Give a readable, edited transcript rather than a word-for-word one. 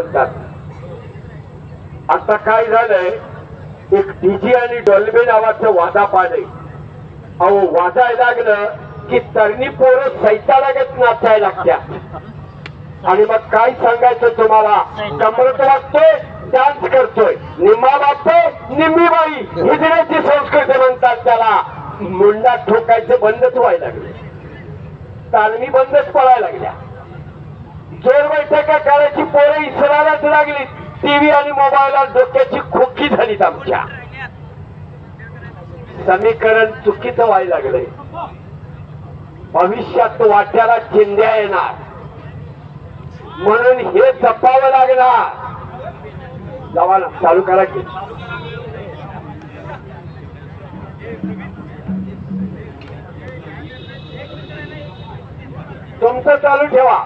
म्हणतात. आता काय झालंय, एक डीजे आणि डॉल्बे नावाचं वादा पाडे. अहो वाजायला लागलं की तरणी पोरं सैतानागत नाचायला लागतात. आणि मग काय सांगायचं तुम्हाला, कमरत वाजतोय, डान्स करतोय, निम्मा वाजतोय, निम्मी बाई, हिजड्याची संस्कृती म्हणतात त्याला. मुंडा ठोकायचं बंदच व्हायला लागले, तालमी बंदच पडायला लागल्या. जोर बैठका करायची पोरं इसरायलाच लागली. टीव्ही आणि मोबाईलला डोक्याची खोकी झालीत आमच्या. समीकरण चुकीचं व्हायला लागलंय. भविष्यात वाट्याला चिंध्या येणार, म्हणून हे जपावं लागणार. जावा ना, चालू करा की. तुमचं चालू ठेवा.